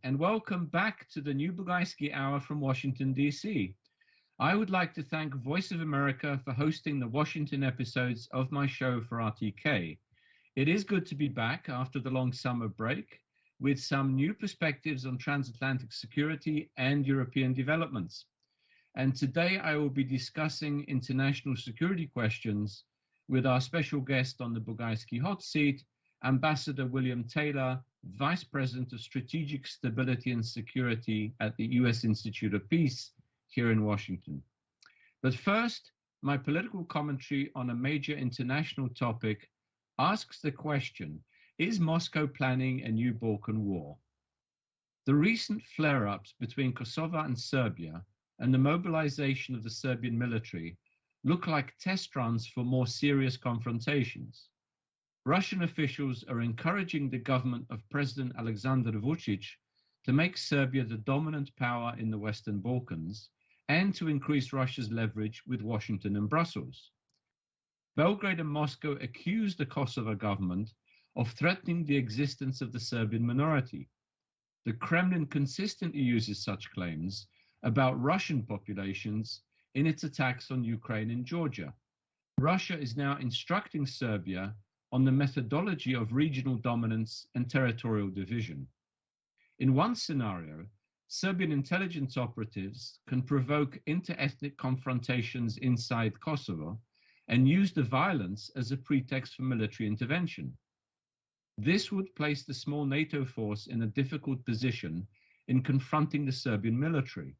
and welcome back to the new Bugajski Hour from Washington, D.C. I would like to thank Voice of America for hosting the Washington episodes of my show for RTK. It is good to be back after the long summer break with some new perspectives on transatlantic security and European developments. And today I will be discussing international security questions with our special guest on the Bugajski hot seat, Ambassador William Taylor, Vice President of Strategic Stability and Security at the U.S. Institute of Peace here in Washington. But first, my political commentary on a major international topic asks the question, is Moscow planning a new Balkan war? The recent flare-ups between Kosovo and Serbia and the mobilization of the Serbian military look like test runs for more serious confrontations. Russian officials are encouraging the government of President Alexander Vučić to make Serbia the dominant power in the Western Balkans and to increase Russia's leverage with Washington and Brussels. Belgrade and Moscow accuse the Kosovo government of threatening the existence of the Serbian minority. The Kremlin consistently uses such claims about Russian populations in its attacks on Ukraine and Georgia. Russia is now instructing Serbia on the methodology of regional dominance and territorial division. In one scenario, Serbian intelligence operatives can provoke inter-ethnic confrontations inside Kosovo and use the violence as a pretext for military intervention. This would place the small NATO force in a difficult position in confronting the Serbian military.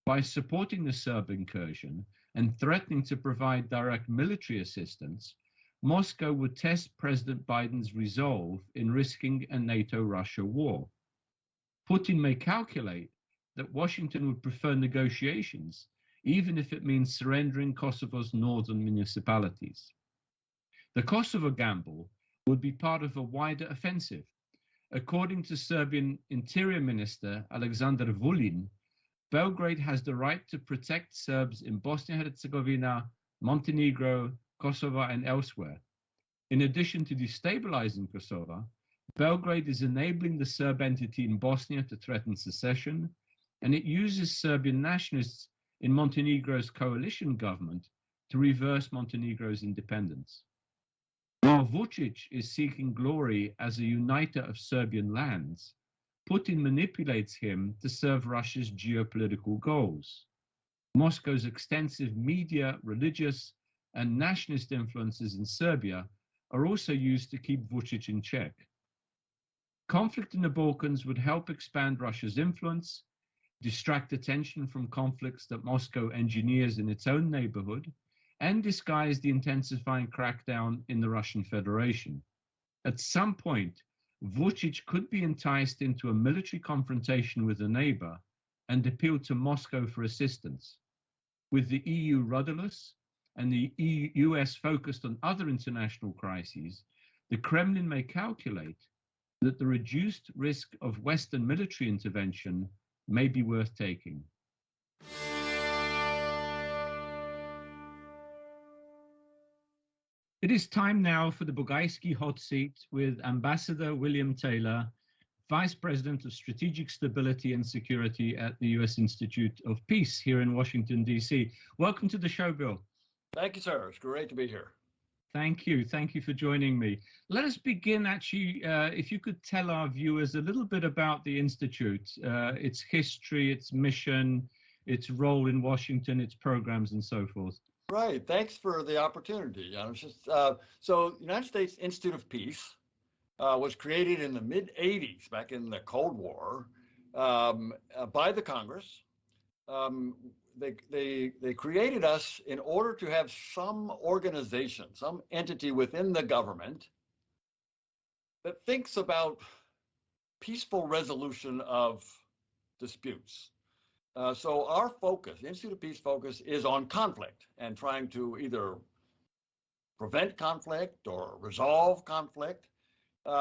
By supporting the Serb incursion and threatening to provide direct military assistance, Moscow would test President Biden's resolve in risking a NATO-Russia war. Putin may calculate that Washington would prefer negotiations, even if it means surrendering Kosovo's northern municipalities. The Kosovo gamble would be part of a wider offensive. According to Serbian Interior Minister Aleksandar Vulin, Belgrade has the right to protect Serbs in Bosnia-Herzegovina, Montenegro, Kosovo, and elsewhere. In addition to destabilizing Kosovo, Belgrade is enabling the Serb entity in Bosnia to threaten secession, and it uses Serbian nationalists in Montenegro's coalition government to reverse Montenegro's independence. While Vučić is seeking glory as a uniter of Serbian lands, Putin manipulates him to serve Russia's geopolitical goals. Moscow's extensive media, religious, and nationalist influences in Serbia are also used to keep Vučić in check. Conflict in the Balkans would help expand Russia's influence, distract attention from conflicts that Moscow engineers in its own neighborhood, and disguise the intensifying crackdown in the Russian Federation. At some point, Vučić could be enticed into a military confrontation with a neighbor and appeal to Moscow for assistance. With the EU rudderless and the US focused on other international crises, the Kremlin may calculate that the reduced risk of Western military intervention may be worth taking. It is time now for the Bugajski hot seat with Ambassador William Taylor, Vice President of Strategic Stability and Security at the U.S. Institute of Peace here in Washington, D.C. Welcome to the show, Bill. Thank you, sir. It's great to be here. Thank you. Thank you for joining me. Let us begin, actually, if you could tell our viewers a little bit about the Institute, its history, its mission, its role in Washington, its programs, and so forth. Right. Thanks for the opportunity. So United States Institute of Peace was created in the mid-'80s, back in the Cold War, by the Congress. They created us in order to have some organization, some entity within the government that thinks about peaceful resolution of disputes. So our focus, Institute of Peace focus, is on conflict and trying to either prevent conflict or resolve conflict. There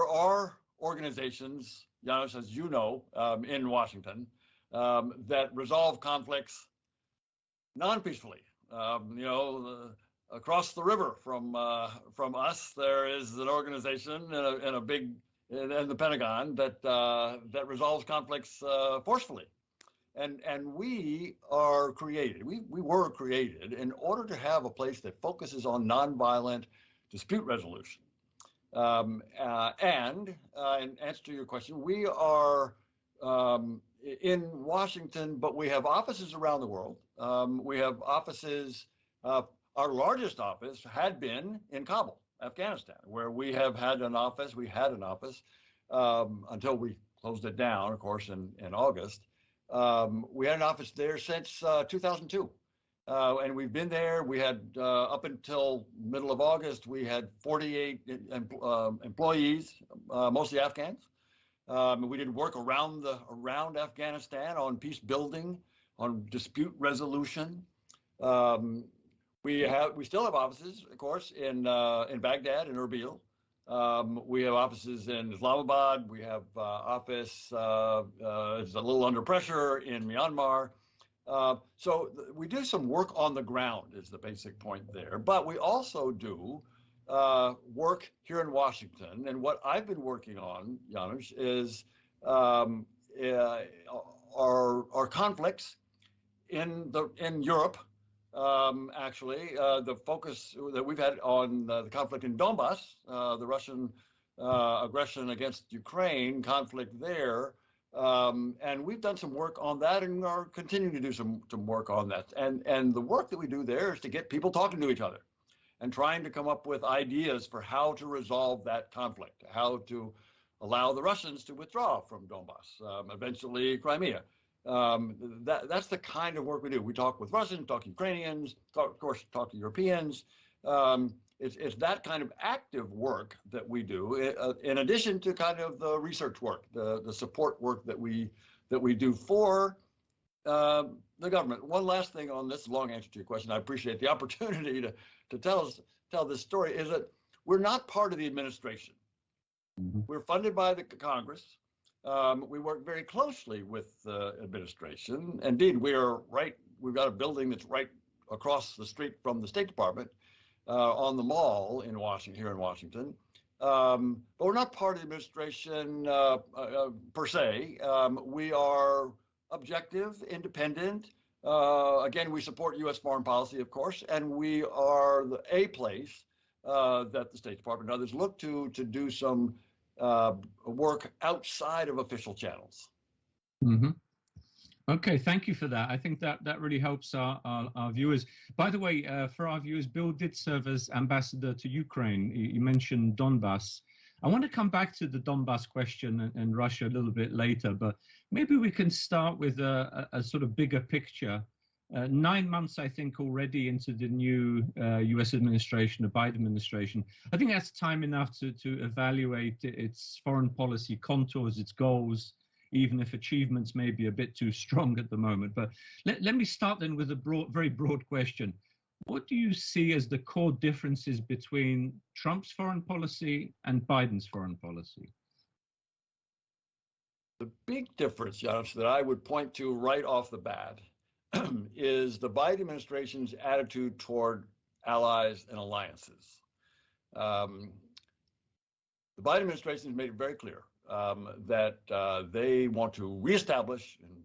are organizations, Janos, as you know, in Washington, that resolve conflicts non-peacefully. Across the river from us, there is an organization in a big and the Pentagon that that resolves conflicts forcefully. And we are created, we were created in order to have a place that focuses on nonviolent dispute resolution. And in answer to your question, we are in Washington, but we have offices around the world. We have offices, our largest office had been in Kabul, Afghanistan, where we have had an office. We had an office until we closed it down, of course, in August. We had an office there since 2002. And we've been there. We had, up until middle of August, we had 48 employees, mostly Afghans. We did work around Afghanistan on peace building, on dispute resolution. We still have offices, of course, in Baghdad and Erbil. We have offices in Islamabad. We have office, it's a little under pressure, in Myanmar. So we do some work on the ground is the basic point there. But we also do work here in Washington. And what I've been working on, Janusz, is our conflicts in Europe. Actually, the focus that we've had on the conflict in Donbass, the Russian aggression against Ukraine, conflict there, and we've done some work on that and are continuing to do some work on that. And the work that we do there is to get people talking to each other and trying to come up with ideas for how to resolve that conflict, how to allow the Russians to withdraw from Donbass, eventually Crimea. That's the kind of work we do. We talk with Russians, talk Ukrainians, of course, talk to Europeans. It's that kind of active work that we do, in addition to kind of the research work, the support work that we do for the government. One last thing on this long answer to your question. I appreciate the opportunity to tell this story. Is that we're not part of the administration. Mm-hmm. We're funded by the Congress. We work very closely with the administration. Indeed, we've got a building that's right across the street from the State Department, on the mall in Washington, here in Washington. But we're not part of the administration per se. We are objective, independent. Again, we support U.S. foreign policy, of course, and we are a place that the State Department and others look to do some work outside of official channels. Mm-hmm. Okay, thank you for that. I think that really helps our viewers. By the way, for our viewers, Bill did serve as ambassador to Ukraine. You mentioned Donbass. I want to come back to the Donbass question and Russia a little bit later, but maybe we can start with a sort of bigger picture. 9 months, I think, already into the new U.S. administration, the Biden administration. I think that's time enough to evaluate its foreign policy contours, its goals, even if achievements may be a bit too strong at the moment. But let me start then with a very broad question. What do you see as the core differences between Trump's foreign policy and Biden's foreign policy? The big difference, Janusz, that I would point to right off the bat is the Biden administration's attitude toward allies and alliances. The Biden administration has made it very clear that they want to reestablish and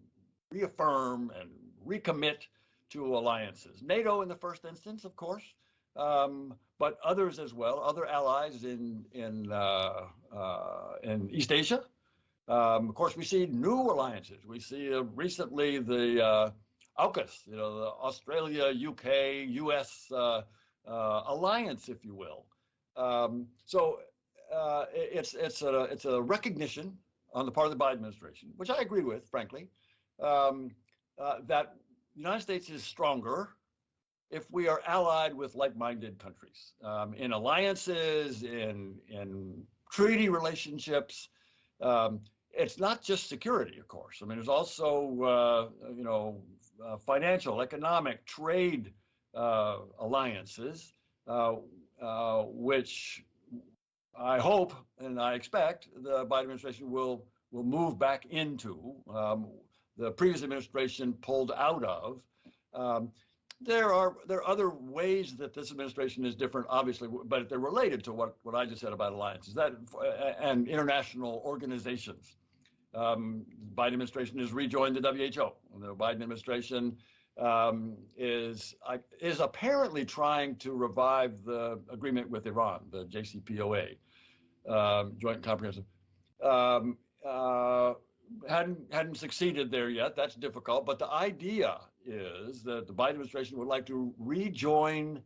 reaffirm and recommit to alliances. NATO in the first instance, of course, but others as well, other allies in East Asia. Of course, we see new alliances. We see recently the AUKUS, the Australia, UK, US alliance, if you will. So it's a recognition on the part of the Biden administration, which I agree with, frankly, that the United States is stronger if we are allied with like-minded countries in alliances, in treaty relationships. It's not just security, of course. I mean, there's also, financial, economic, trade alliances, which I hope and I expect the Biden administration will move back into. The previous administration pulled out of. There are other ways that this administration is different, obviously, but they're related to what I just said about alliances and international organizations. Biden administration has rejoined the WHO. The Biden administration is apparently trying to revive the agreement with Iran, the JCPOA, Joint Comprehensive. Hadn't succeeded there yet. That's difficult. But the idea is that the Biden administration would like to rejoin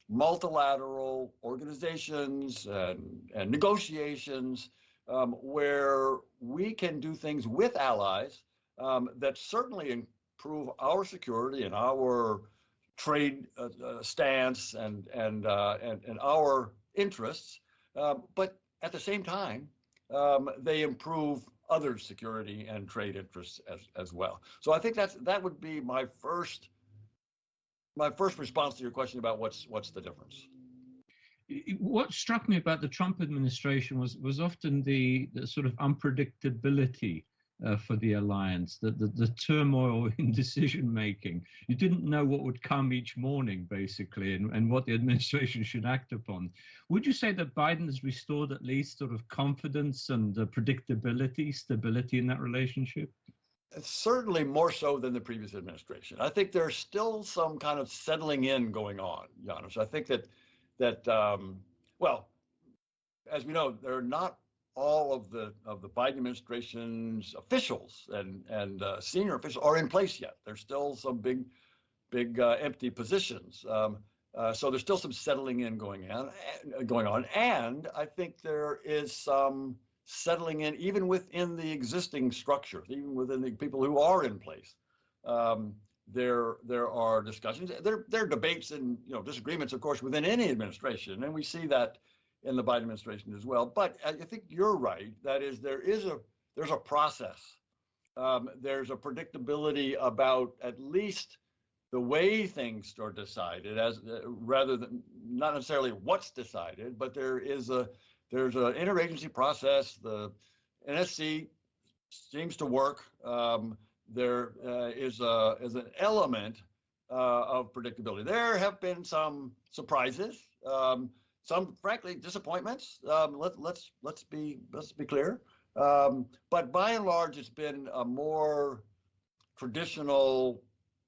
multilateral organizations and negotiations where we can do things with allies that certainly improve our security and our trade stance and our interests, but at the same time, they improve other security and trade interests as well. So I think that would be my first response to your question about what's the difference. What struck me about the Trump administration was often the sort of unpredictability for the alliance, the turmoil in decision making. You didn't know what would come each morning, basically, and what the administration should act upon. Would you say that Biden has restored at least sort of confidence and predictability, stability in that relationship? Certainly more so than the previous administration. I think there's still some kind of settling in going on, Janusz. I think that well, as we know, there are not all of the Biden administration's officials and senior officials are in place yet. There's still some big empty positions. So there's still some settling in going on. And I think there is some settling in even within the existing structure, even within the people who are in place. There are discussions. There are debates and disagreements, of course, within any administration, and we see that in the Biden administration as well. But I think you're right. That is, there's a process. There's a predictability about at least the way things are decided, as rather than not necessarily what's decided, but there's an interagency process. The NSC seems to work. There is an element of predictability. There have been some surprises, some frankly disappointments. Let's be clear. But by and large, it's been a more traditional,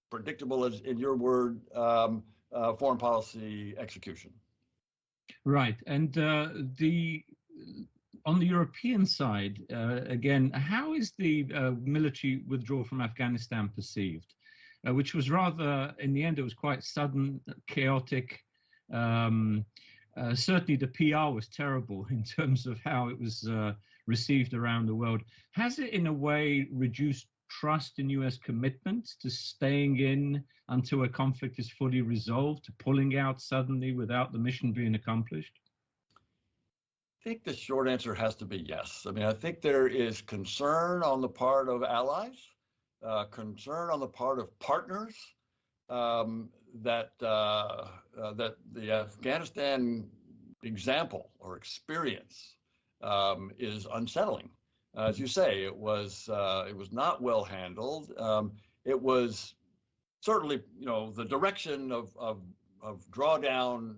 predictable, as in your word, foreign policy execution. Right, and on the European side, again, how is the military withdrawal from Afghanistan perceived? Which was rather, in the end, it was quite sudden, chaotic. Certainly the PR was terrible in terms of how it was received around the world. Has it in a way reduced trust in US commitment to staying in until a conflict is fully resolved, to pulling out suddenly without the mission being accomplished? I think the short answer has to be yes. I mean, I think there is concern on the part of allies, concern on the part of partners, that the Afghanistan example or experience is unsettling. As you say, it was not well handled. It was certainly, the direction of drawdown,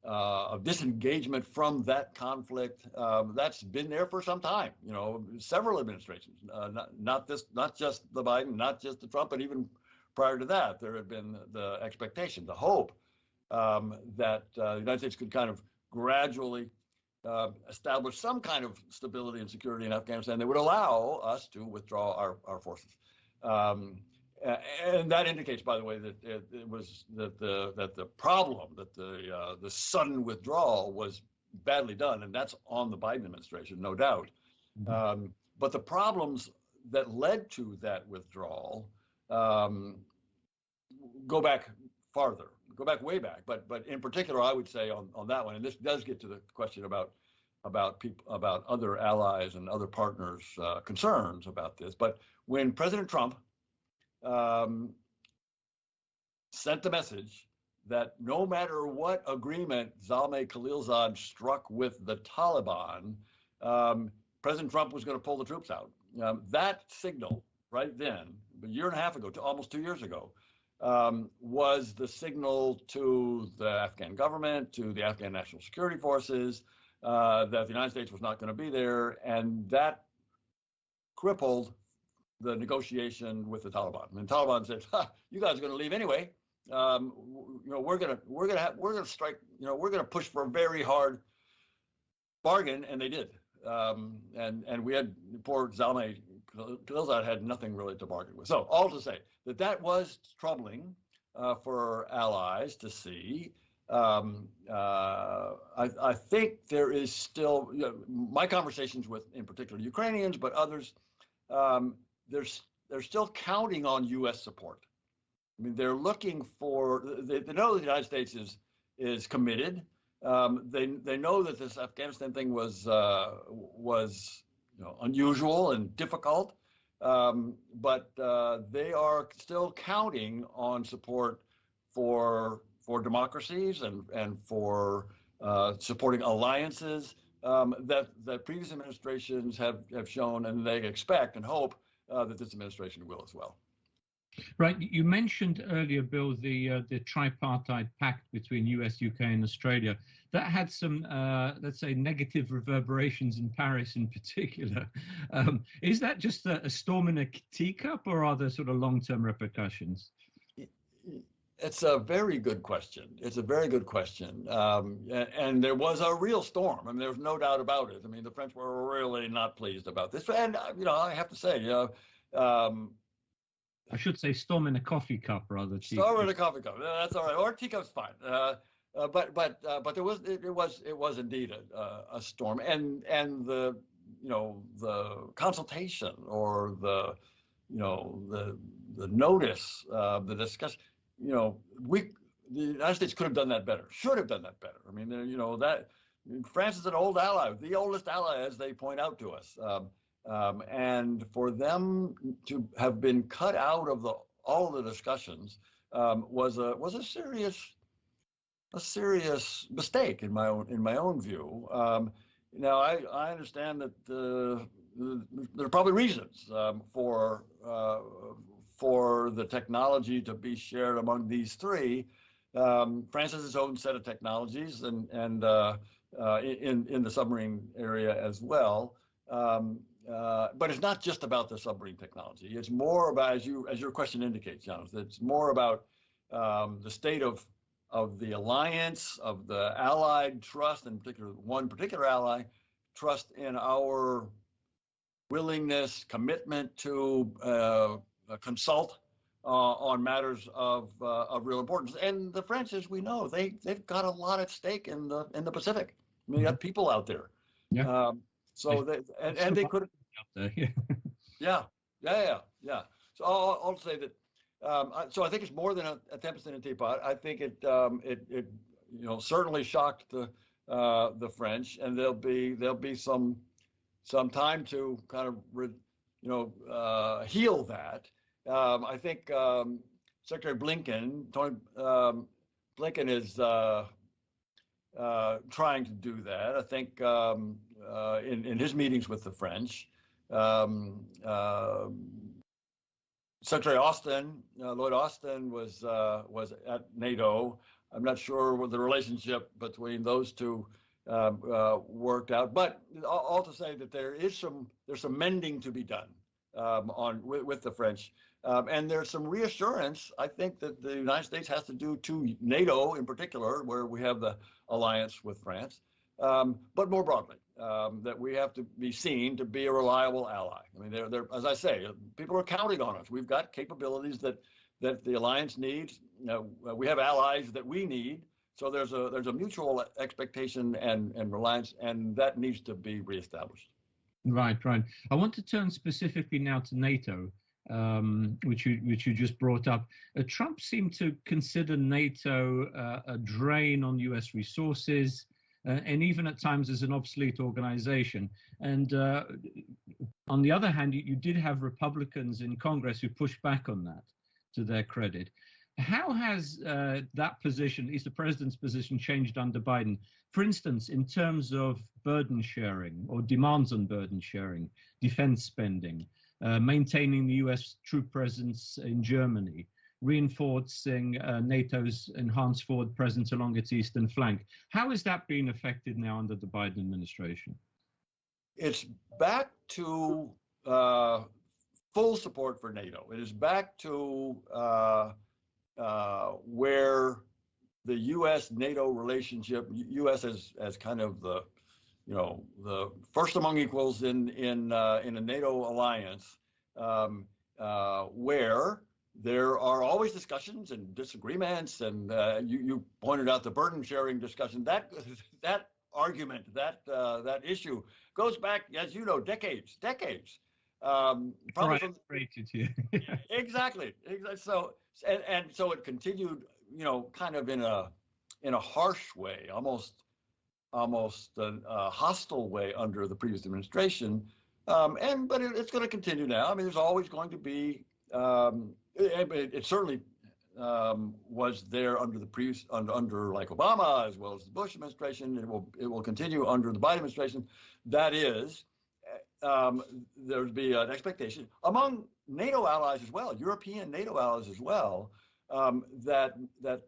of disengagement from that conflict, that's been there for some time. Several administrations, not just the Biden, not just the Trump, but even prior to that, there had been the expectation, the hope that the United States could kind of gradually establish some kind of stability and security in Afghanistan that would allow us to withdraw our forces. And that indicates, by the way, that it was that the problem, that the sudden withdrawal was badly done, and that's on the Biden administration, no doubt. Mm-hmm. But the problems that led to that withdrawal go back farther, go back way back. But in particular, I would say on that one, and this does get to the question about people, about other allies and other partners' concerns about this. But when President Trump sent the message that no matter what agreement Zalmay Khalilzad struck with the Taliban, President Trump was going to pull the troops out. That signal right then, a year and a half ago, to almost 2 years ago, was the signal to the Afghan government, to the Afghan National Security Forces, that the United States was not going to be there, and that crippled the negotiation with the Taliban. And the Taliban said, "You guys are going to leave anyway. We're gonna strike. We're gonna push for a very hard bargain," and they did. And we had poor Zalmay Khalilzad had nothing really to bargain with. So all to say that was troubling for allies to see. I think there is still my conversations with, in particular, Ukrainians, but others. They're still counting on U.S. support. I mean, they're looking for. They know the United States is committed. They know that this Afghanistan thing was unusual and difficult, but they are still counting on support for democracies and for supporting alliances that previous administrations have shown, and they expect and hope that this administration will as well. Right. You mentioned earlier, Bill, the tripartite pact between US, UK, and Australia. That had some, let's say, negative reverberations in Paris in particular. Is that just a storm in a teacup, or are there sort of long-term repercussions? It's a very good question. It's a very good question. And there was a real storm. I mean, there's no doubt about it. I mean, the French were really not pleased about this. And, I have to say, I should say storm in a coffee cup, rather. Storm in a coffee cup. That's all right. Or teacup's fine. But it was indeed a storm, and the consultation or the notice, the discussion. The United States could have done that better. Should have done that better. I mean, that France is an old ally, the oldest ally, as they point out to us. And for them to have been cut out of all of the discussions was a serious mistake in my own view. Now I understand that there are probably reasons for the technology to be shared among these three. France has its own set of technologies, and in the submarine area as well. But it's not just about the submarine technology. It's more about, as your question indicates, Janos, it's more about the state of the alliance, of the allied trust, in particular, one particular ally, trust in our willingness, commitment to consult on matters of real importance. And the French, as we know, they've got a lot at stake in the Pacific. I mean, you got people out there. Yeah. So they could have. Yeah. So I'll say that. So I think it's more than a tempest in a teapot. I think it certainly shocked the French, and there'll be some time to kind of heal that. I think Secretary Tony Blinken is trying to do that. I think in his meetings with the French, Secretary Austin, Lloyd Austin, was at NATO. I'm not sure what the relationship between those two worked out, but all to say that there's some mending to be done with the French, and there's some reassurance, I think, that the United States has to do to NATO in particular, where we have the alliance with France, but more broadly, that we have to be seen to be a reliable ally. I mean, they're as I say, people are counting on us. We've got capabilities that the alliance needs. We have allies that we need. So there's a mutual expectation and reliance, and that needs to be reestablished. Right. I want to turn specifically now to NATO, which you just brought up. Trump seemed to consider NATO a drain on U.S. resources, and even at times as an obsolete organization. And on the other hand, you did have Republicans in Congress who pushed back on that, to their credit. How has that position, at least the president's position, changed under Biden? For instance, in terms of burden sharing or demands on burden sharing, defense spending, maintaining the U.S. troop presence in Germany. reinforcing NATO's enhanced forward presence along its eastern flank. How is that being affected now under the Biden administration? It's back to full support for NATO. It is back to where the U.S.-NATO relationship, U.S. as kind of the first among equals in a NATO alliance, where there are always discussions and disagreements, and you pointed out the burden sharing discussion. That argument, that issue goes back, as you know, decades. Probably from exactly. So so it continued, kind of in a harsh way, almost a hostile way under the previous administration, but it's going to continue now. I mean, there's always going to be. It certainly was there under the previous, under like Obama as well as the Bush administration. It will continue under the Biden administration. That is, there would be an expectation among NATO allies as well, European NATO allies as well, that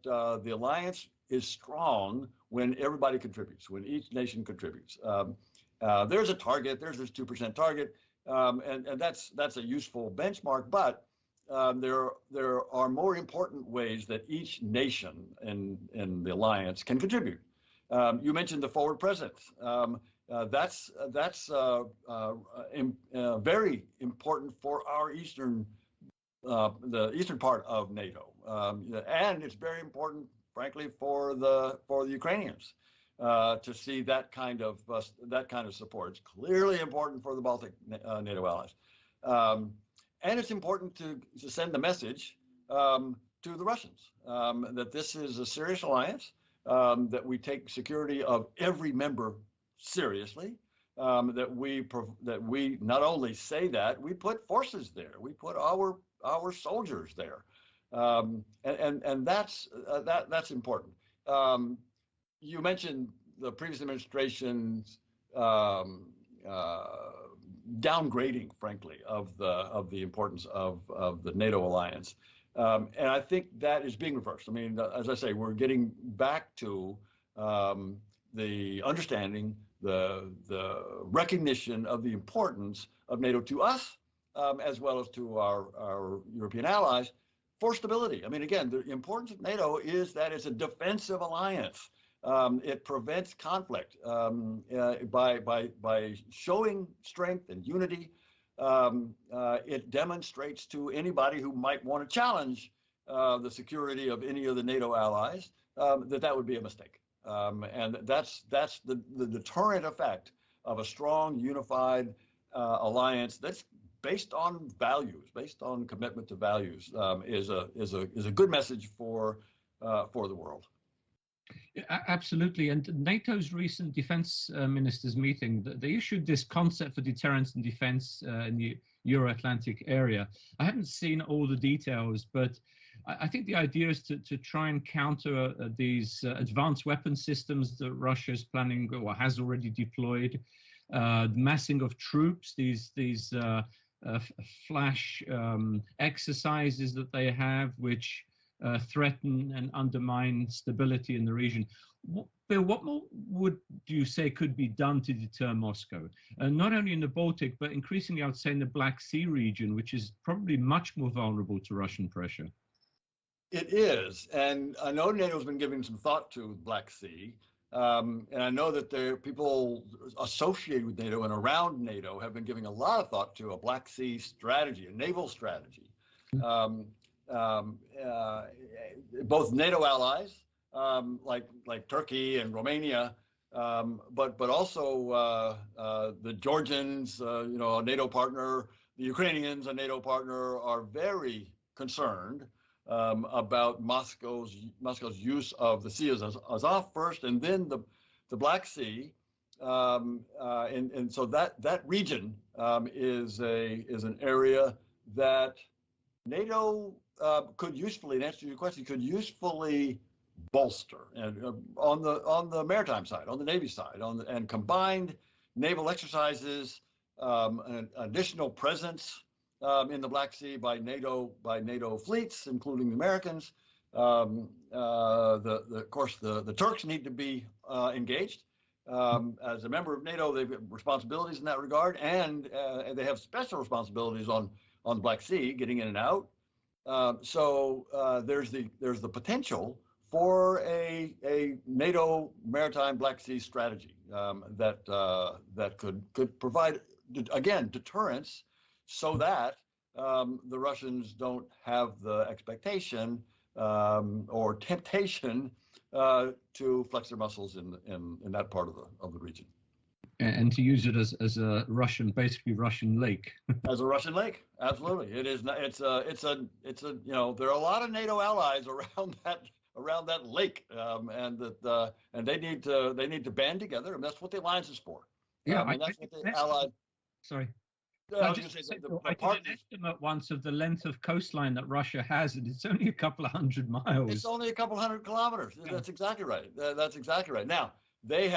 the alliance is strong when everybody contributes, when each nation contributes. There's a target. There's this 2% target, and that's a useful benchmark. But there are more important ways that each nation in the alliance can contribute. You mentioned the forward presence. That's very important for our the eastern part of NATO, and it's very important, frankly, for the Ukrainians to see that kind of support. It's clearly important for the Baltic NATO allies. And it's important to send the message to the Russians that this is a serious alliance, that we take security of every member seriously, that we not only say that, we put forces there, we put our soldiers there, and that's important. You mentioned the previous administration's downgrading, frankly, of the importance of the NATO alliance, and I think that is being reversed. I mean, as I say, we're getting back to the understanding, the recognition of the importance of NATO to us, as well as to our European allies, for stability. I mean, again, the importance of NATO is that it's a defensive alliance. It prevents conflict by showing strength and unity. It demonstrates to anybody who might want to challenge the security of any of the NATO allies that would be a mistake. And that's the deterrent effect of a strong, unified alliance that's based on values, based on commitment to values, is a good message for the world. Absolutely. And NATO's recent defense ministers meeting, they issued this concept for deterrence and defense in the Euro-Atlantic area. I haven't seen all the details, but I think the idea is to try and counter these advanced weapon systems that Russia is planning or has already deployed, the massing of troops, these flash exercises that they have, which threaten and undermine stability in the region. Bill, what more would you say could be done to deter Moscow? Not only in the Baltic, but increasingly, I would say, in the Black Sea region, which is probably much more vulnerable to Russian pressure. It is, and I know NATO's been giving some thought to Black Sea, and I know that people associated with NATO and around NATO have been giving a lot of thought to a Black Sea strategy, a naval strategy. Both NATO allies, like Turkey and Romania, but also the Georgians, a NATO partner, the Ukrainians, a NATO partner, are very concerned about Moscow's use of the Sea of Azov first, and then the Black Sea, and so that region is an area that NATO could usefully, in answer to your question, could usefully bolster, and on the maritime side, on the Navy side, and combined naval exercises, an additional presence in the Black Sea by NATO fleets, including the Americans. Of course, the Turks need to be engaged. As a member of NATO, they've got responsibilities in that regard, and they have special responsibilities on the Black Sea, getting in and out. So there's the potential for a NATO maritime Black Sea strategy that could provide, again, deterrence, so that the Russians don't have the expectation or temptation to flex their muscles in that part of the region. And to use it as a Russian, basically Russian lake. As a Russian lake, absolutely. It is. It's a. You know, there are a lot of NATO allies around that lake, and they need to band together, and that's what the alliance is for. Yeah, and that's what the allies. Sorry. I was going to say I did an estimate once of the length of coastline that Russia has, and it's only a couple of 100 miles. It's only a couple 100 kilometers. Yeah. That's exactly right. That's exactly right. Now they've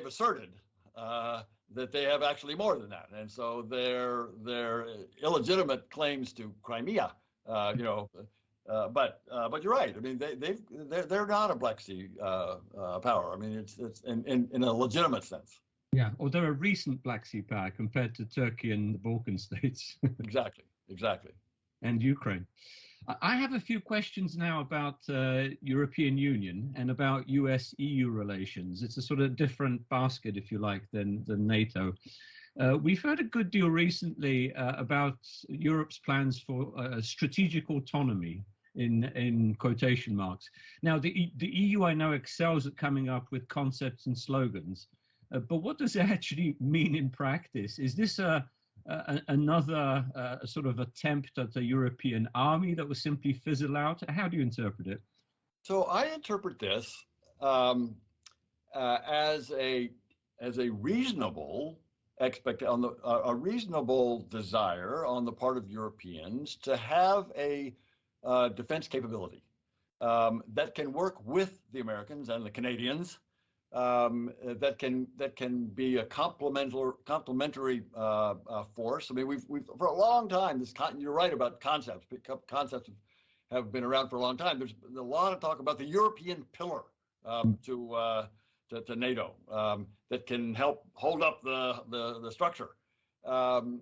asserted that they have actually more than that, and so their illegitimate claims to Crimea, but you're right. I mean, they're not a Black Sea power. I mean, it's in a legitimate sense. Yeah, or they're a recent Black Sea power compared to Turkey and the Balkan states. Exactly. And Ukraine. I have a few questions now about European Union and about US-EU relations. It's a sort of different basket, if you like, than NATO. We've heard a good deal recently about Europe's plans for strategic autonomy, in quotation marks. Now, the EU, I know, excels at coming up with concepts and slogans. But what does it actually mean in practice? Is this another sort of attempt at a European army that will simply fizzle out? How do you interpret it? So I interpret this as a reasonable a reasonable desire on the part of Europeans to have a defense capability that can work with the Americans and the Canadians. That can be a complementary force. I mean, we've for a long time. You're right about concepts. Concepts have been around for a long time. There's a lot of talk about the European pillar to NATO that can help hold up the structure. And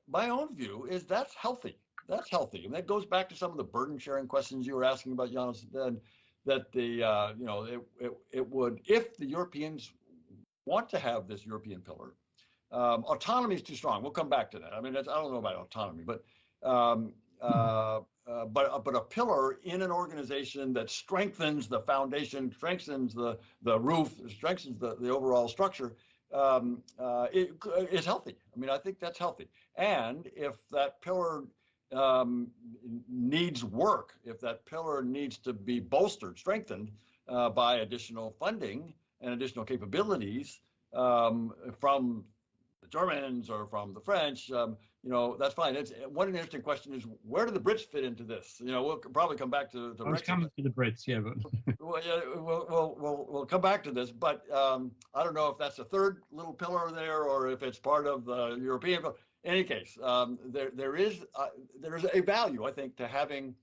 my own view is that's healthy. That's healthy, and that goes back to some of the burden sharing questions you were asking about, Janis. That it would, if the Europeans want to have this European pillar, autonomy is too strong. We'll come back to that. I mean, I don't know about autonomy, but a pillar in an organization that strengthens the foundation, strengthens the roof, strengthens the overall structure, it is healthy. I mean, I think that's healthy. And if that pillar needs work, if that pillar needs to be bolstered, strengthened by additional funding and additional capabilities from the Germans or from the French, that's fine. One interesting question is, where do the Brits fit into this? We'll probably come back to I was coming to the Brits, yeah, but we'll come back to this. But I don't know if that's a third little pillar there or if it's part of the European. In any case, there is a value, I think, to having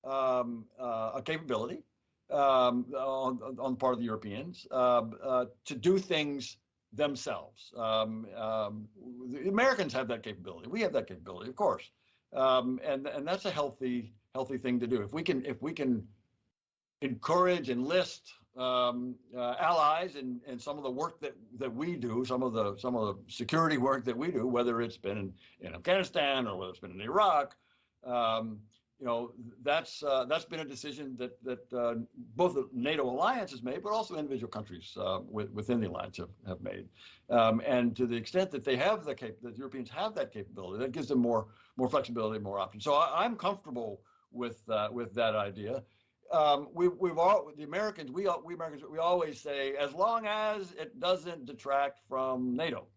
a capability on the part of the Europeans to do things themselves. The Americans have that capability. We have that capability, of course, and that's a healthy thing to do. If we can encourage, enlist allies in some of the work that we do, some of the security work that we do, whether it's been in Afghanistan or whether it's been in Iraq, that's been a decision that both the NATO alliance has made, but also individual countries within the alliance have made. And to the extent that they have that Europeans have that capability, that gives them more flexibility, more options. So I'm comfortable with that idea. The Americans, we always say, as long as it doesn't detract from NATO,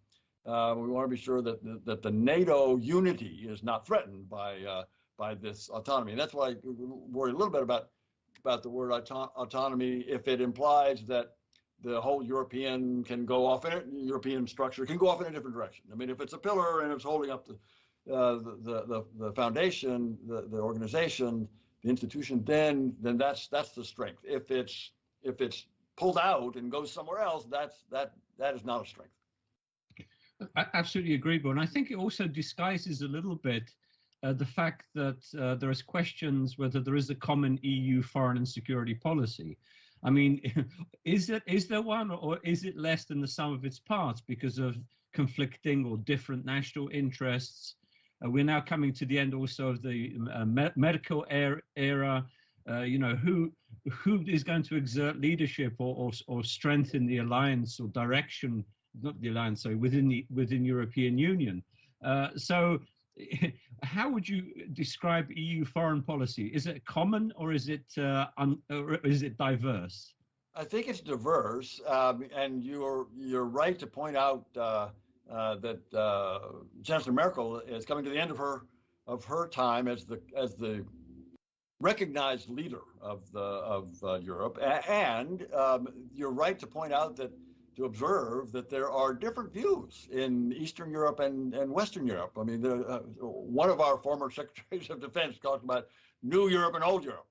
we want to be sure that the NATO unity is not threatened by this autonomy. And that's why I worry a little bit about the word autonomy, if it implies that the whole European can go off in it. European structure can go off in a different direction. I mean, if it's a pillar and it's holding up the foundation, the organization, the institution, then that's the strength. If it's pulled out and goes somewhere else, that is not a strength. I absolutely agree, Bill. And I think it also disguises a little bit the fact that there is questions whether there is a common EU foreign and security policy. I mean, is there one, or is it less than the sum of its parts because of conflicting or different national interests? We're now coming to the end also of the medical era. Who is going to exert leadership or strengthen the alliance or direction? Not the alliance, sorry, within European Union. So how would you describe EU foreign policy? Is it common, or is it diverse? I think it's diverse, and you're right to point out that Chancellor Merkel is coming to the end of her time as the recognized leader of Europe, and you're right to point out to observe that there are different views in Eastern Europe and Western Europe. I mean, one of our former secretaries of defense talked about New Europe and Old Europe,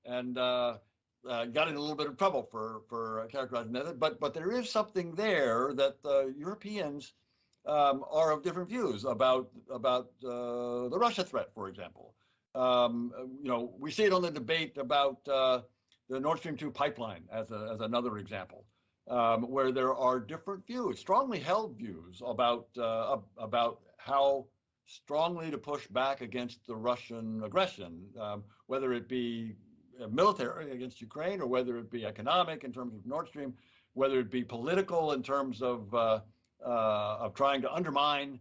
and got in a little bit of trouble for characterizing that. But there is something there that Europeans are of different views about the Russia threat, for example. We see it on the debate about the Nord Stream 2 pipeline as another example. Where there are different views, strongly held views about how strongly to push back against the Russian aggression, whether it be military against Ukraine, or whether it be economic in terms of Nord Stream, whether it be political in terms of trying to undermine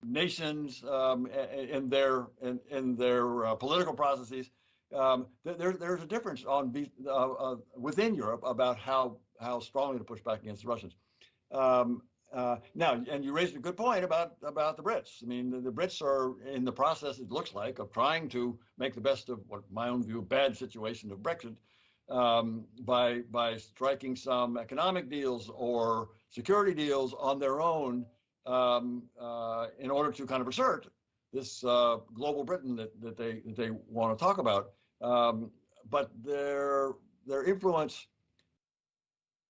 nations in their political processes. There's a difference within Europe about how strongly to push back against the Russians. Now, and you raised a good point about the Brits. I mean, the Brits are in the process, it looks like, of trying to make the best of what my own view, bad situation of Brexit, by striking some economic deals or security deals on their own in order to kind of assert this global Britain that they want to talk about. But their influence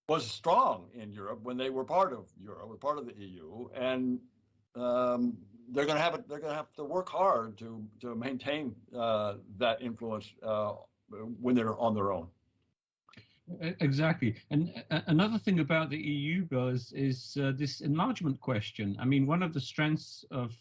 was strong in Europe when they were part of Europe, part of the EU, and they're going to have to work hard to maintain that influence when they're on their own. Exactly. And another thing about the EU, Bill, is this enlargement question. I mean, one of the strengths of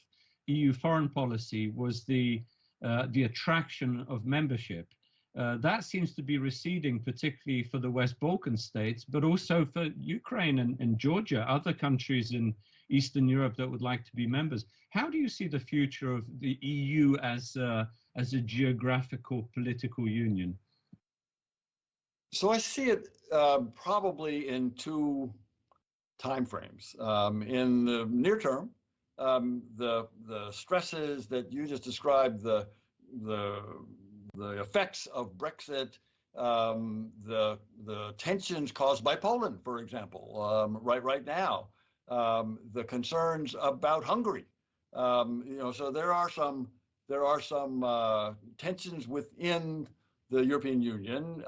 EU foreign policy was the attraction of membership. That seems to be receding, particularly for the West Balkan states, but also for Ukraine and Georgia, other countries in Eastern Europe that would like to be members. How do you see the future of the EU as a geographical political union? So I see it probably in two timeframes. In the near term, the stresses that you just described, the effects of Brexit, the tensions caused by Poland, for example, right now, the concerns about Hungary. So there are some tensions within the European Union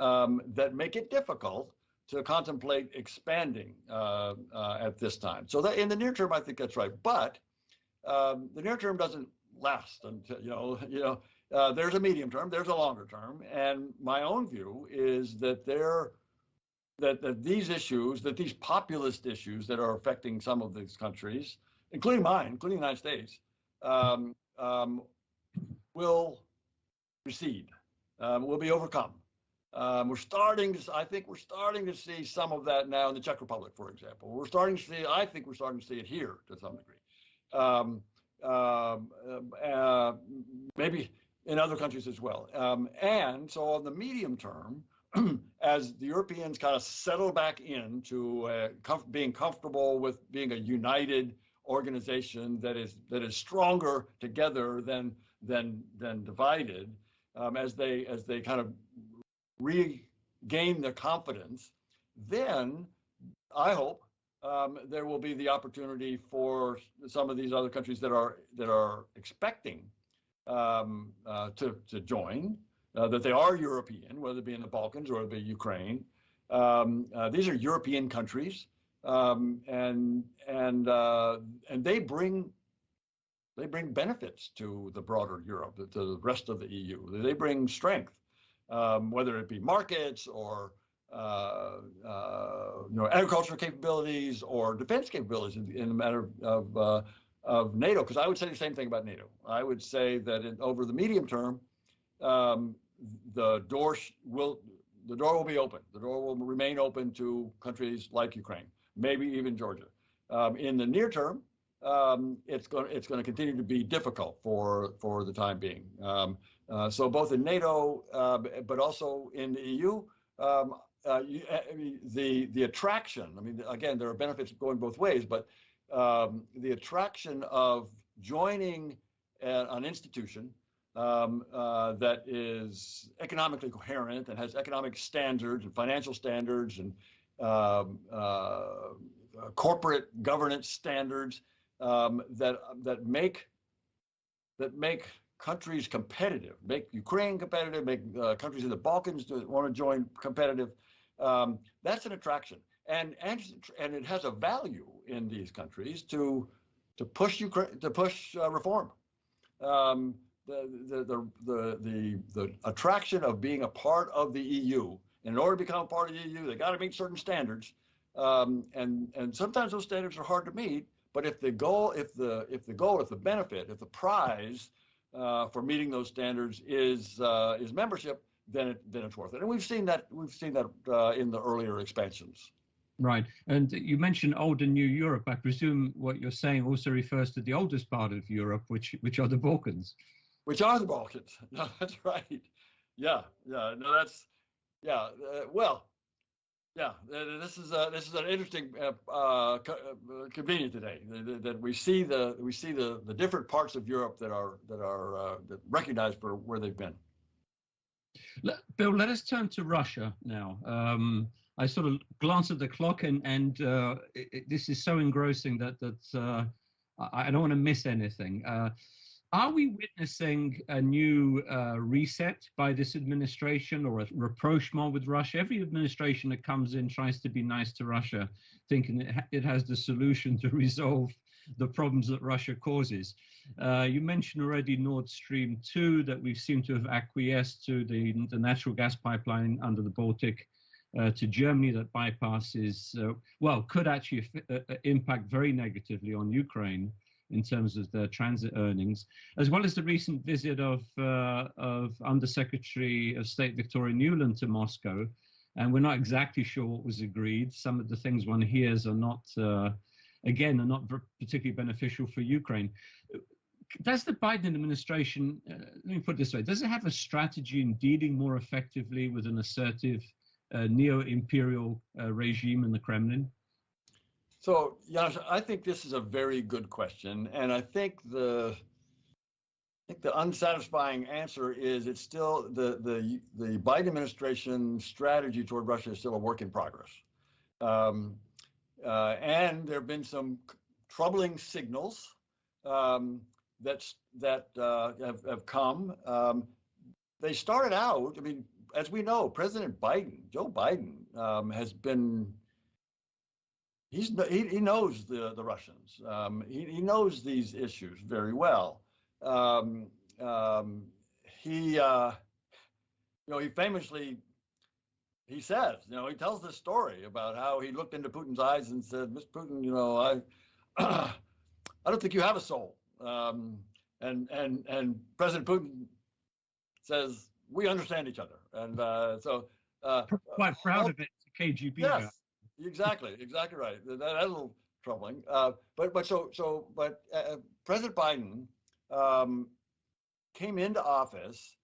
that make it difficult to contemplate expanding at this time. So that in the near term, I think that's right. But the near term doesn't last until there's a medium term, there's a longer term, and my own view is that these issues, that these populist issues that are affecting some of these countries, including mine, including the United States, will recede, will be overcome. I think we're starting to see some of that now in the Czech Republic, for example. I think we're starting to see it here to some degree. Maybe in other countries as well. And so on the medium term, as the Europeans kind of settle back into being comfortable with being a united organization that is stronger together than divided, as they kind of gain their confidence, then I hope there will be the opportunity for some of these other countries that are expecting to join, that they are European, whether it be in the Balkans or whether it be Ukraine. These are European countries, and they bring benefits to the broader Europe, to the rest of the EU. They bring strength, whether it be markets or agricultural capabilities or defense capabilities in the matter of NATO. Because I would say the same thing about NATO. I would say that over the medium term, the door will be open. The door will remain open to countries like Ukraine, maybe even Georgia. In the near term, it's going to continue to be difficult for the time being. So both in NATO, but also in the EU, the attraction. I mean, again, there are benefits going both ways, but the attraction of joining an institution that is economically coherent and has economic standards and financial standards and corporate governance standards that make countries competitive, make Ukraine competitive, make countries in the Balkans that want to join competitive. That's an attraction, and it has a value in these countries to push Ukraine, to push reform. The attraction of being a part of the EU. In order to become a part of the EU, they got to meet certain standards, and sometimes those standards are hard to meet. But if the benefit, if the prize for meeting those standards is membership, then it's worth it. And we've seen that in the earlier expansions. Right. And you mentioned old and new Europe. I presume what you're saying also refers to the oldest part of Europe, which are the Balkans. Which are the Balkans. No, that's right. Yeah. No, that's well. Yeah, this is an interesting convenient today that we see the different parts of Europe that recognized for where they've been. Bill, let us turn to Russia now. I sort of glanced at the clock, and this is so engrossing that I don't want to miss anything. Are we witnessing a new reset by this administration, or a rapprochement with Russia? Every administration that comes in tries to be nice to Russia, thinking it has the solution to resolve the problems that Russia causes. You mentioned already Nord Stream 2, that we seem to have acquiesced to the natural gas pipeline under the Baltic to Germany that bypasses, could actually impact very negatively on Ukraine in terms of the transit earnings, as well as the recent visit of Undersecretary of State Victoria Nuland to Moscow. And we're not exactly sure what was agreed. Some of the things one hears are not particularly beneficial for Ukraine. Does the Biden administration, let me put it this way, does it have a strategy in dealing more effectively with an assertive neo-imperial regime in the Kremlin? So, Janos, I think this is a very good question, and I think the unsatisfying answer is it's still the Biden administration strategy toward Russia is still a work in progress, and there have been some troubling signals that have come. They started out. I mean, as we know, Joe Biden, has been. He knows the Russians. He knows these issues very well. He famously, he says, he tells this story about how he looked into Putin's eyes and said, "Mr. Putin, I don't think you have a soul." And President Putin says, "We understand each other," and so quite proud of it. KGB. Yes. Exactly right. That's a little troubling. But President Biden came into office,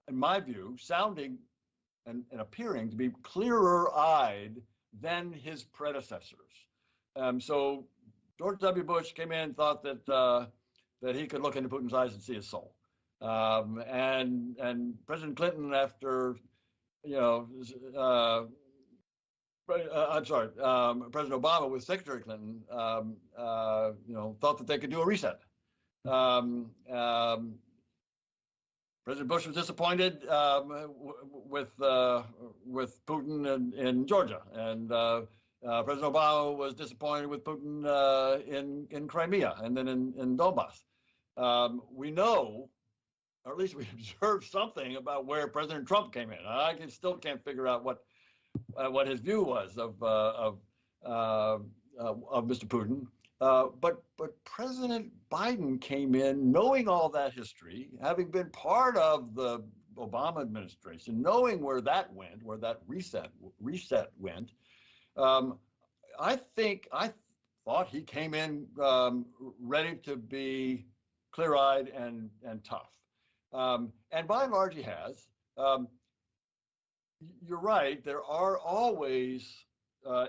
in my view, sounding and appearing to be clearer-eyed than his predecessors. So George W. Bush came in and thought that he could look into Putin's eyes and see his soul. And President Clinton, after you know, I'm sorry, President Obama with Secretary Clinton, thought that they could do a reset. President Bush was disappointed with Putin in Georgia, and President Obama was disappointed with Putin in Crimea and then in Donbass. We know, or at least we observed something about where President Trump came in. I still can't figure out what his view was of Mr. Putin. But President Biden came in knowing all that history, having been part of the Obama administration, knowing where that went, where that reset went. I thought he came in ready to be clear-eyed and tough, and by and large he has. You're right. There are always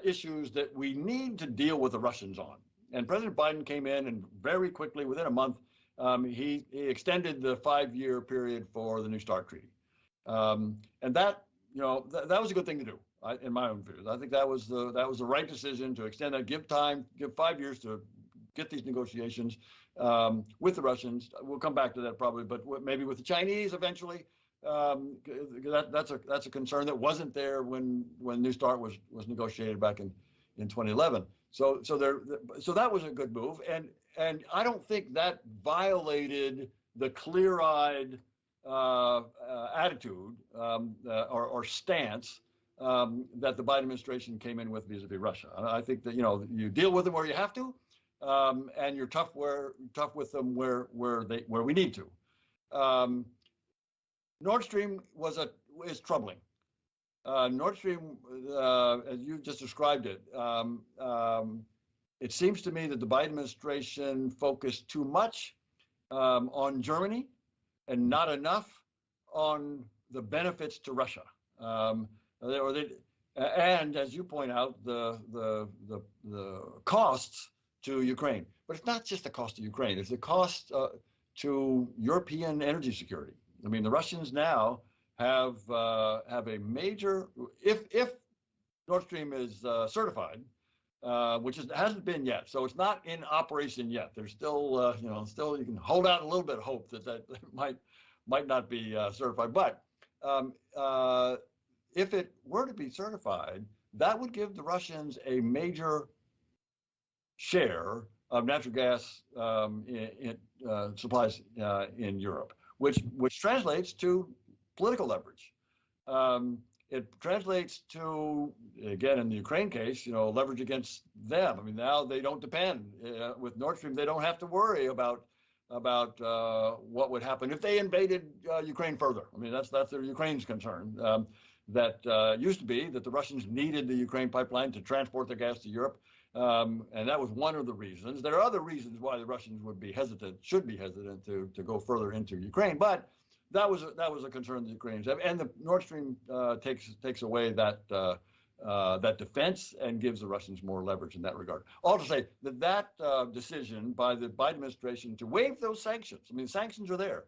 issues that we need to deal with the Russians on. And President Biden came in and very quickly, within a month, he extended the 5-year period for the New START Treaty. And that was a good thing to do, in my own views. I think that was the right decision to extend that, give 5 years to get these negotiations with the Russians. We'll come back to that probably, but maybe with the Chinese eventually. That's a concern that wasn't there when New START was negotiated back in 2011. So that was a good move, and I don't think that violated the clear-eyed attitude or stance that the Biden administration came in with vis-a-vis Russia. I think that you deal with them where you have to, and you're tough with them where we need to. Nord Stream is troubling. Nord Stream, as you just described it, it seems to me that the Biden administration focused too much on Germany and not enough on the benefits to Russia. And as you point out, the costs to Ukraine. But it's not just the cost to Ukraine; it's the cost to European energy security. I mean, the Russians now have a major, if Nord Stream is certified, which hasn't been yet, so it's not in operation yet. There's still, still you can hold out a little bit of hope that might not be certified. But if it were to be certified, that would give the Russians a major share of natural gas supplies in Europe, which translates to political leverage. It translates to, again, in the Ukraine case, leverage against them. I mean, now they don't depend with Nord Stream. They don't have to worry about what would happen if they invaded Ukraine further. I mean, that's their Ukraine's concern. That used to be that the Russians needed the Ukraine pipeline to transport their gas to Europe. And that was one of the reasons. There are other reasons why the Russians should be hesitant to go further into Ukraine, but that was a concern the Ukrainians have, and the Nord Stream takes away that defense and gives the Russians more leverage in that regard. All to say that decision by the Biden administration to waive those sanctions. I mean, sanctions are there,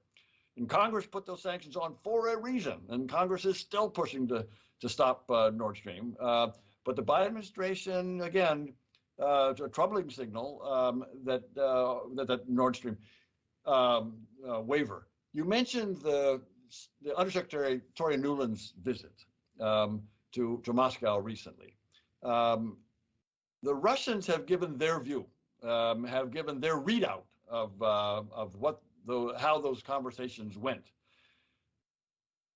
and Congress put those sanctions on for a reason, and Congress is still pushing to stop Nord Stream. But the Biden administration, again, it's a troubling signal that Nord Stream waiver. You mentioned the Undersecretary Victoria Nuland's visit to Moscow recently. The Russians have given their view, have given their readout of how those conversations went.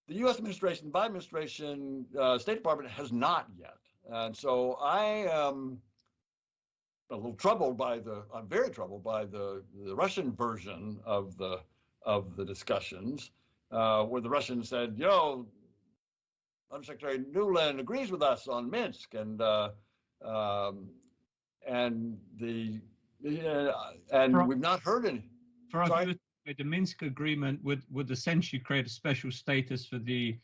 The U.S. administration, Biden administration, State Department has not yet, and so I am I'm very troubled by the Russian version of the discussions, where the Russians said, Undersecretary Nuland agrees with us on Minsk, and we've not heard any. For our viewers, the Minsk agreement would essentially create a special status for the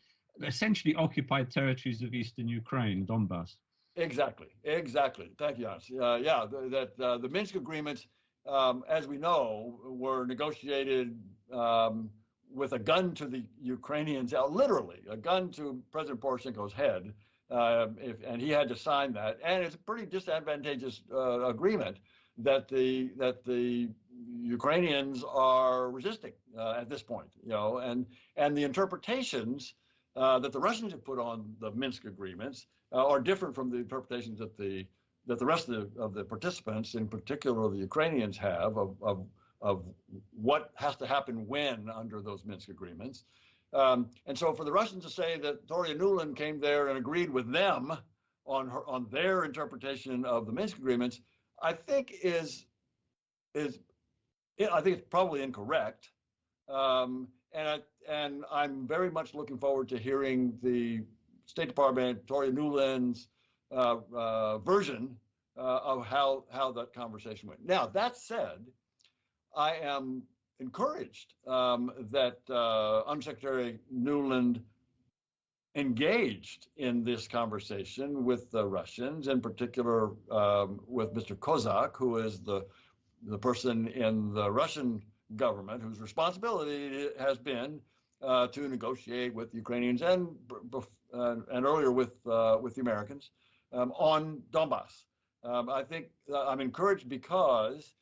essentially occupied territories of eastern Ukraine, Donbass. Exactly. Thank you, Hans. The Minsk agreements, as we know, were negotiated with a gun to the Ukrainians, literally a gun to President Poroshenko's head, and he had to sign that. And it's a pretty disadvantageous agreement that the Ukrainians are resisting at this point, and the interpretations that the Russians have put on the Minsk agreements are different from the interpretations that the rest of the participants, in particular the Ukrainians, have of what has to happen when under those Minsk agreements. And so for the Russians to say that Victoria Nuland came there and agreed with them on their interpretation of the Minsk agreements, I think is it's probably incorrect. And I'm very much looking forward to hearing the State Department, Victoria Nuland's version of how that conversation went. Now, that said, I am encouraged that Undersecretary Nuland engaged in this conversation with the Russians, in particular with Mr. Kozak, who is the person in the Russian government whose responsibility has been to negotiate with the Ukrainians and earlier with the Americans on Donbass. I think I'm encouraged because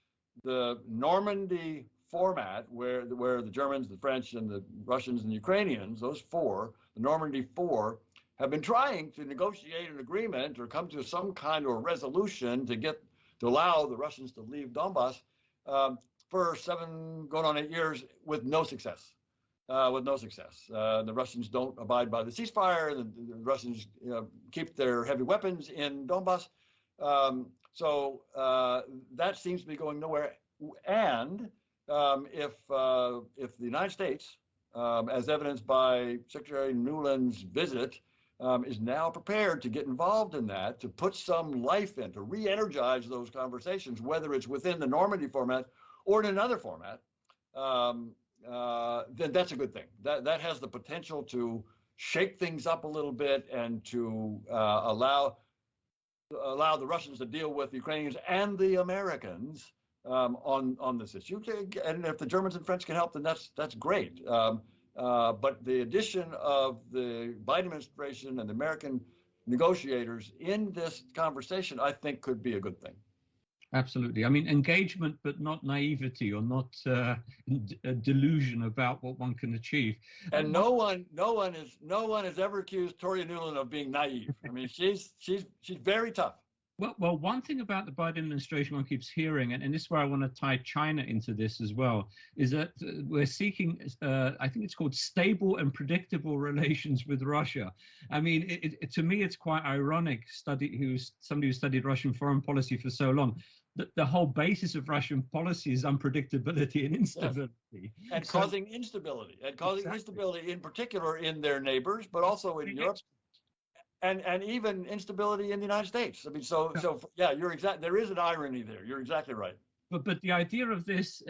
the Normandy format, where the Germans, the French, and the Russians and the Ukrainians, those four, the Normandy Four, have been trying to negotiate an agreement or come to some kind of resolution to allow the Russians to leave Donbass for 7 going on 8 years with no success. The Russians don't abide by the ceasefire. The Russians keep their heavy weapons in Donbass. So that seems to be going nowhere. And if the United States, as evidenced by Secretary Nuland's visit, is now prepared to get involved in that, to put some life in, to re-energize those conversations, whether it's within the Normandy format or in another format, then that's a good thing. That has the potential to shake things up a little bit and to allow the Russians to deal with the Ukrainians and the Americans on this issue. And if the Germans and French can help, then that's great. But the addition of the Biden administration and the American negotiators in this conversation, I think, could be a good thing. Absolutely. I mean, engagement, but not naivety or not a delusion about what one can achieve. And no one has ever accused Victoria Nuland of being naive. I mean, she's very tough. Well, one thing about the Biden administration one keeps hearing, and this is where I want to tie China into this as well, is that we're seeking, I think it's called stable and predictable relations with Russia. I mean, to me, it's quite ironic, somebody who studied Russian foreign policy for so long, that the whole basis of Russian policy is unpredictability and instability. Yes. And causing instability, instability in particular in their neighbors, but also in Europe. And even instability in the United States. I mean, so yeah, there is an irony there. You're exactly right. But the idea of this,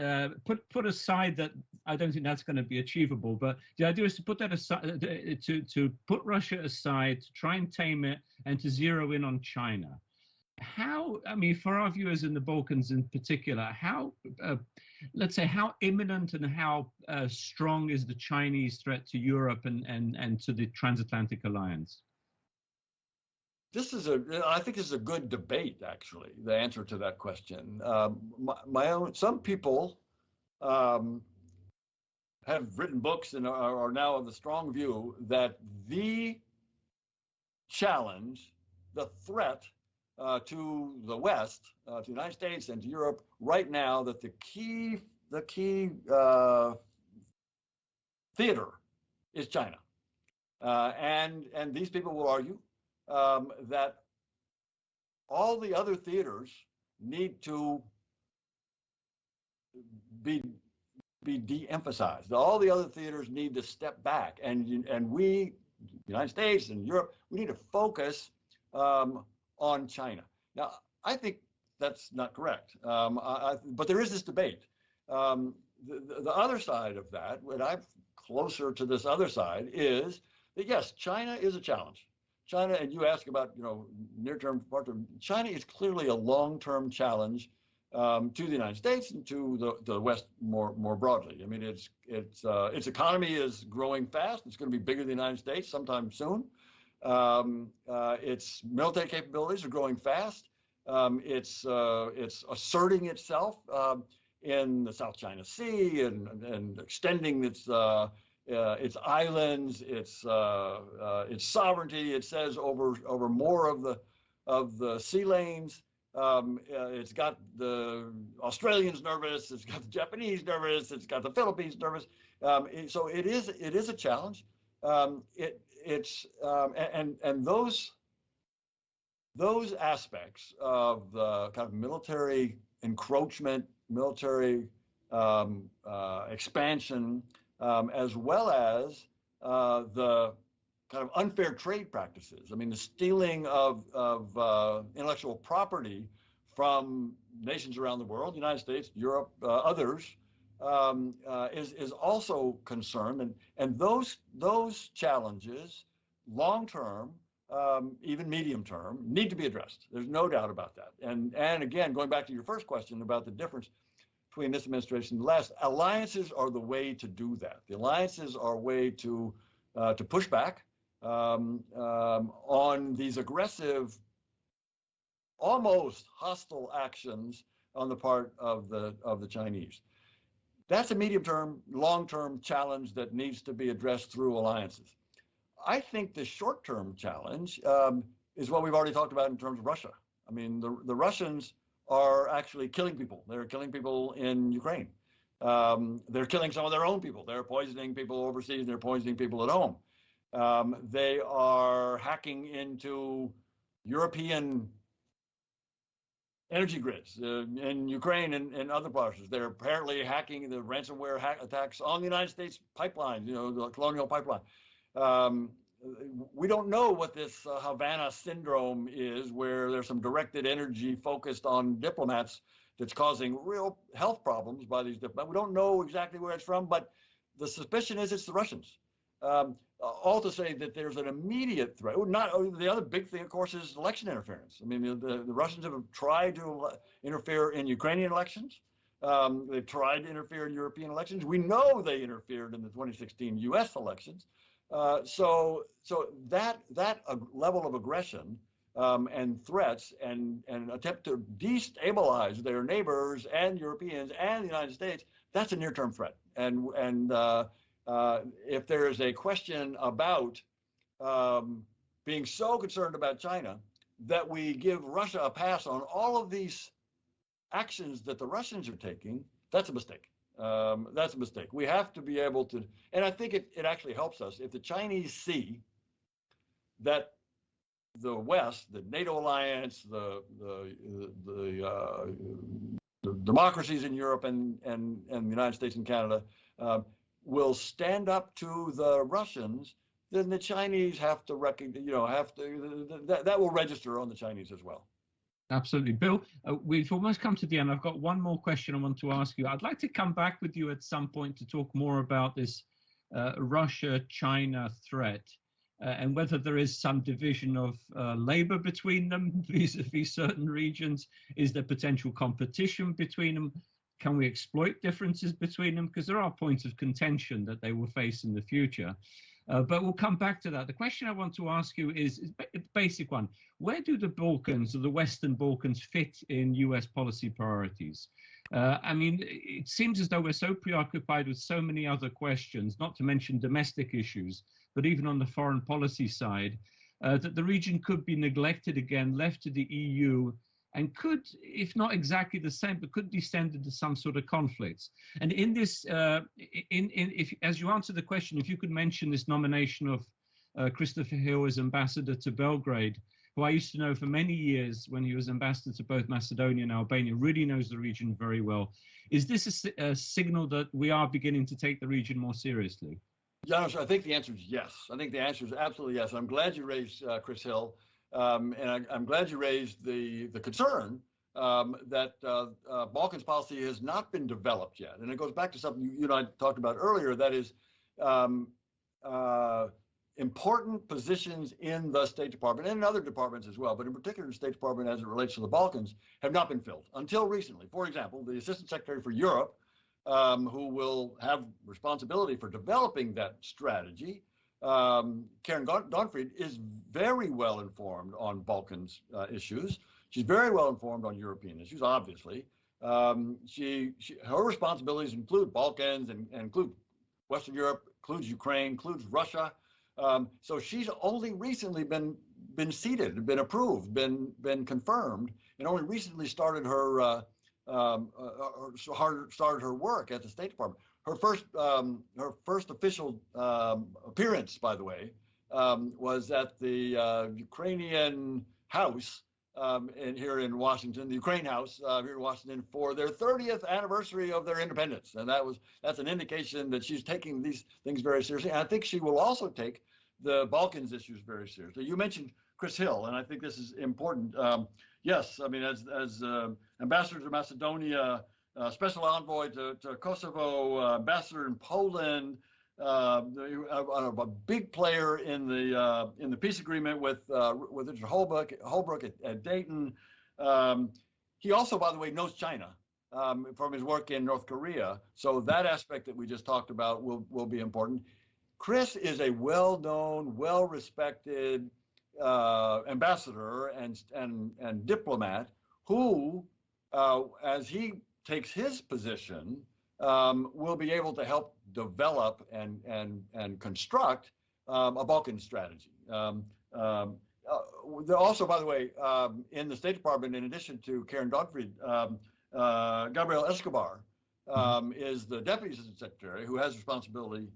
put aside that I don't think that's going to be achievable. But the idea is to put that aside, to put Russia aside, to try and tame it, and to zero in on China. How, I mean, for our viewers in the Balkans in particular, how, let's say, how imminent and how strong is the Chinese threat to Europe and to the transatlantic alliance? I think this is a good debate, actually, the answer to that question. Some people have written books and are now of the strong view that the challenge, the threat to the West, to the United States and to Europe right now, that the key theater is China. And these people will argue that all the other theaters need to be de-emphasized. All the other theaters need to step back, and we, the United States and Europe, we need to focus on China. Now, I think that's not correct, but there is this debate. The other side of that, when I'm closer to this other side, is that yes, China is a challenge. China, and you ask about, near-term, part-term. China is clearly a long-term challenge to the United States and to the West more broadly. I mean, its economy is growing fast. It's going to be bigger than the United States sometime soon. Its military capabilities are growing fast. It's asserting itself in the South China Sea and extending its islands, its sovereignty. It says over more of the sea lanes. It's got the Australians nervous. It's got the Japanese nervous. It's got the Philippines nervous. So it is a challenge. And those aspects of the kind of military encroachment, military expansion, as well as the kind of unfair trade practices. I mean, the stealing of intellectual property from nations around the world, the United States, Europe, others, is also concerned. And those challenges, long term, even medium term, need to be addressed. There's no doubt about that. And again, going back to your first question about the difference between this administration and the last, alliances are the way to do that. The alliances are a way to push back on these aggressive, almost hostile actions on the part of the Chinese. That's a medium-term, long-term challenge that needs to be addressed through alliances. I think the short-term challenge is what we've already talked about in terms of Russia. I mean, the Russians are actually killing people. They're killing people in Ukraine. They're killing some of their own people. They're poisoning people overseas. They're poisoning people at home. They are hacking into European energy grids in Ukraine and other places. They're apparently hacking the ransomware attacks on the United States pipeline, the Colonial Pipeline. We don't know what this Havana syndrome is, where there's some directed energy focused on diplomats that's causing real health problems by these diplomats. We don't know exactly where it's from, but the suspicion is it's the Russians. All to say that there's an immediate threat. The other big thing, of course, is election interference. I mean, the Russians have tried to interfere in Ukrainian elections. They've tried to interfere in European elections. We know they interfered in the 2016 U.S. elections. So that level of aggression and threats and attempt to destabilize their neighbors and Europeans and the United States, that's a near-term threat. And if there is a question about being so concerned about China that we give Russia a pass on all of these actions that the Russians are taking, that's a mistake. That's a mistake. We have to be able to, and I think it actually helps us if the Chinese see that the West, the NATO alliance, the democracies in Europe and the United States and Canada will stand up to the Russians, then the Chinese have to recognize, that will register on the Chinese as well. Absolutely. Bill, we've almost come to the end. I've got one more question I want to ask you. I'd like to come back with you at some point to talk more about this Russia-China threat and whether there is some division of labor between them vis-a-vis certain regions. Is there potential competition between them? Can we exploit differences between them? Because there are points of contention that they will face in the future. But we'll come back to that. The question I want to ask you is a basic one. Where do the Balkans, or the Western Balkans, fit in US policy priorities? I mean, it seems as though we're so preoccupied with so many other questions, not to mention domestic issues, but even on the foreign policy side, that the region could be neglected again, left to the EU, and could, if not exactly the same, but could descend into some sort of conflicts. And in this, if as you answer the question, if you could mention this nomination of Christopher Hill as ambassador to Belgrade, who I used to know for many years when he was ambassador to both Macedonia and Albania, really knows the region very well. Is this a signal that we are beginning to take the region more seriously? Janos, I think the answer is yes. I think the answer is absolutely yes. I'm glad you raised Chris Hill. And I'm glad you raised the concern that Balkans policy has not been developed yet. And it goes back to something you and I talked about earlier, that is important positions in the State Department and in other departments as well, but in particular the State Department as it relates to the Balkans, have not been filled until recently. For example, the Assistant Secretary for Europe, who will have responsibility for developing that strategy, Karen Donfried, is very well informed on Balkans issues. She's very well informed on European issues, obviously. Her responsibilities include Balkans and include Western Europe, includes Ukraine, includes Russia. So she's only recently been seated, been approved, been confirmed, and only recently started her work at the State Department. Her first official appearance, by the way, was at the Ukrainian House here in Washington, the Ukraine House here in Washington, for their 30th anniversary of their independence, and that's an indication that she's taking these things very seriously. And I think she will also take the Balkans issues very seriously. You mentioned Chris Hill, and I think this is important. Yes, I mean, as ambassador to Macedonia, special envoy to Kosovo, ambassador in Poland, a big player in the peace agreement with Richard Holbrooke at Dayton. He also, by the way, knows China from his work in North Korea. So that aspect that we just talked about will be important. Chris is a well-known, well-respected ambassador and diplomat who, as he takes his position, will be able to help develop and construct a Balkan strategy. Also, by the way, in the State Department, in addition to Karen Donfried, Gabriel Escobar is the Deputy Assistant Secretary who has responsibility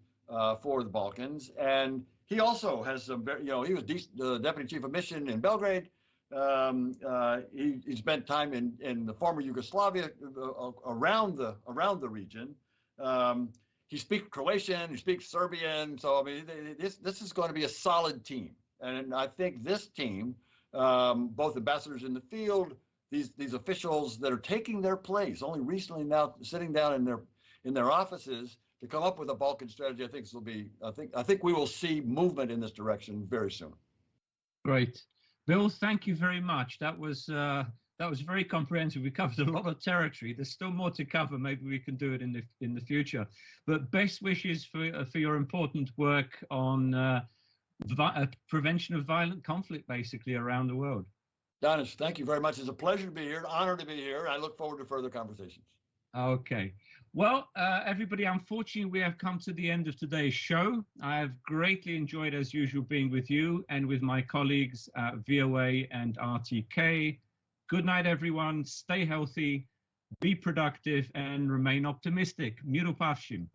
for the Balkans, and he also has some. He was the Deputy Chief of Mission in Belgrade. He spent time in the former Yugoslavia, around the region. He speaks Croatian, he speaks Serbian. So I mean, this is going to be a solid team, and I think this team, both ambassadors in the field, these officials that are taking their place, only recently now sitting down in their offices to come up with a Balkan strategy. I think we will see movement in this direction very soon. Great. Bill, thank you very much. That was very comprehensive. We covered a lot of territory. There's still more to cover. Maybe we can do it in the future. But best wishes for your important work on prevention of violent conflict, basically, around the world. Dennis, thank you very much. It's a pleasure to be here, an honor to be here. I look forward to further conversations. Okay. Well, everybody, unfortunately, we have come to the end of today's show. I have greatly enjoyed, as usual, being with you and with my colleagues at VOA and RTK. Good night, everyone. Stay healthy, be productive, and remain optimistic. Miru Pavshim.